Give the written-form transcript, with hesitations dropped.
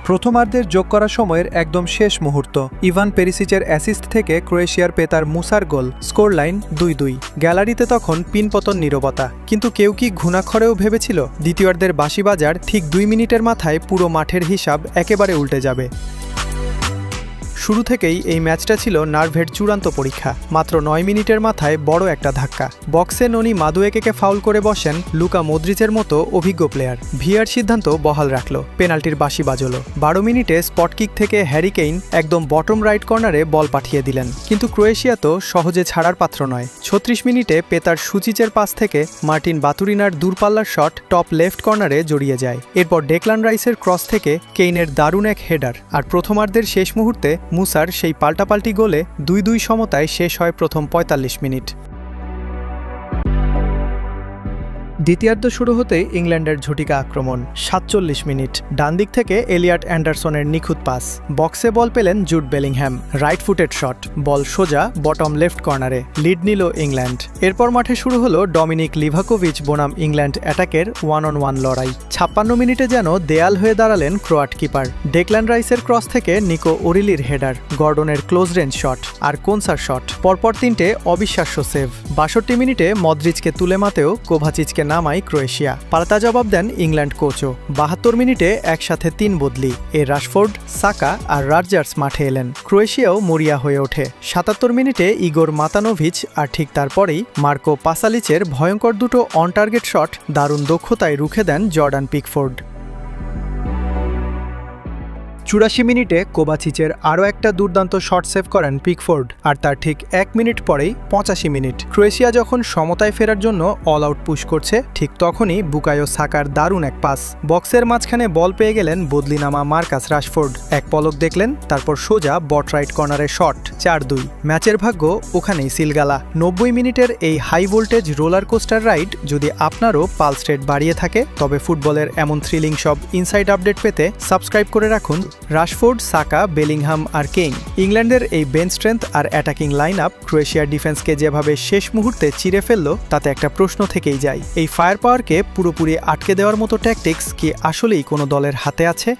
প্রথমার্ধের যোগ করা সময়ের একদম শেষ মুহূর্ত ইভান পেরিসিচের অ্যাসিস্ট থেকে ক্রোয়েশিয়ার পেতার মুসার গোল, স্কোর লাইন ২-২। গ্যালারিতে তখন পিনপতন নীরবতা, কিন্তু কেউ কি ঘুণাক্ষরেও ভেবেছিল দ্বিতীয়ার্ধের বাঁশি বাজার ঠিক ২ মিনিটের মাথায় পুরো মাঠের হিসাব একেবারে উল্টে যাবে। শুরু থেকেই এই ম্যাচটা ছিল নার্ভের চূড়ান্ত পরীক্ষা। মাত্র ৯ মিনিটের মাথায় বড় একটা ধাক্কা। বক্সে ননি মাদুয়েকেকে ফাউল করে বসেন লুকা মদ্রিচের মতো অভিজ্ঞ প্লেয়ার। ভিআর সিদ্ধান্ত বহাল রাখল, পেনাল্টির বাঁশি বাজল। ১২ মিনিটে স্পট কিক থেকে হ্যারি কেইন একদম বটম রাইট কর্নারে বল পাঠিয়ে দিলেন, কিন্তু ক্রোয়েশিয়া তো সহজে ছাড়ার পাত্র নয়। ৩৬ মিনিটে পেতার সুচিচের পাস থেকে মার্টিন বাতুরিনার দূরপাল্লার শট টপ লেফট কর্নারে জড়িয়ে যায়। এরপর ডেকলান রাইসের ক্রস থেকে কেইনের দারুণ এক হেডার, আর প্রথমার্ধের শেষ মুহূর্তে মুসার সেই পাল্টাপাল্টি গোলে ২-২ সমতায় শেষ হয় প্রথম ৪৫ মিনিট। দ্বিতীয়ার্ধ শুরু হতেই ইংল্যান্ডের ঝটিকা আক্রমণ। ৪৭ মিনিট, ডান দিক থেকে এলিয়ট অ্যান্ডারসনের নিখুঁত পাস। বক্সে বল পেলেন Jude Bellingham, right footed shot, ball সোজা বটম লেফট কর্নারে। লিড নিল ইংল্যান্ড। এরপর মাঠে শুরু হলো ডমিনিক লিভাকোভিচ বনাম ইংল্যান্ড অ্যাটাকের 1-on-1 লড়াই। ৫৬ মিনিটে যেন দেয়াল হয়ে দাঁড়ালেন ক্রোয়াট কিপার। ডেকলান রাইসের ক্রস থেকে নিকো ওরিলির হেডার, গর্ডনের ক্লোজ রেঞ্জ শট, আর কোনসার শট, পরপর তিনটে অবিশ্বাস্য সেভ। ৬২ মিনিটে মদ্রিচকে তুলে মাতেও কোভাচিচকে নামায় ক্রোয়েশিয়া। পাল্টা জবাব দেন ইংল্যান্ড কোচও। ৭২ মিনিটে একসাথে ৩ বদলি, রাশফোর্ড, সাকা আর রার্জার্স মাঠে এলেন। ক্রোয়েশিয়াও মরিয়া হয়ে ওঠে। ৭৭ মিনিটে ইগোর মাতানোভিচ, আর ঠিক তারপরেই মার্কো পাসালিচের ভয়ঙ্কর দুটো অন টার্গেট শট দারুণ দক্ষতায় রুখে দেন জর্ডান পিকফোর্ড। ৮৪ মিনিটে কোভাচিচের আরও একটা দুর্দান্ত শট সেভ করেন পিকফোর্ড, আর তার ঠিক ১ মিনিট পরেই ৮৫ মিনিট। ক্রোয়েশিয়া যখন সমতায় ফেরার জন্য অল আউট পুশ করছে, ঠিক তখনই বুকায়ো সাকার দারুণ এক পাস। বক্সের মাঝখানে বল পেয়ে গেলেন বদলি নামা মার্কাস রাশফোর্ড। এক পলক দেখলেন, তারপর সোজা বট রাইট কর্নারে শট, ৪-২। ম্যাচের ভাগ্য ওখানেই সিলগালা। ৯০ মিনিটের এই high voltage roller coaster ride যদি আপনারও পালস রেট বাড়িয়ে থাকে, তবে ফুটবলের এমন থ্রিলিং সব ইনসাইড আপডেট পেতে সাবস্ক্রাইব করে রাখুন রাশফোর্ড, সাকা, বেলিংহাম আর কেইন। ইংল্যান্ডের এই বেঞ্চ স্ট্রেংথ আর অ্যাটাকিং লাইন আপ ক্রোয়েশিয়ার ডিফেন্সকে যেভাবে শেষ মুহূর্তে চিরে ফেলল, তাতে একটা প্রশ্ন থেকেই যায়, এই ফায়ার পাওয়ারকে পুরোপুরি আটকে দেওয়ার মতো ট্যাকটিক্স কি আসলেই কোনো দলের হাতে আছে?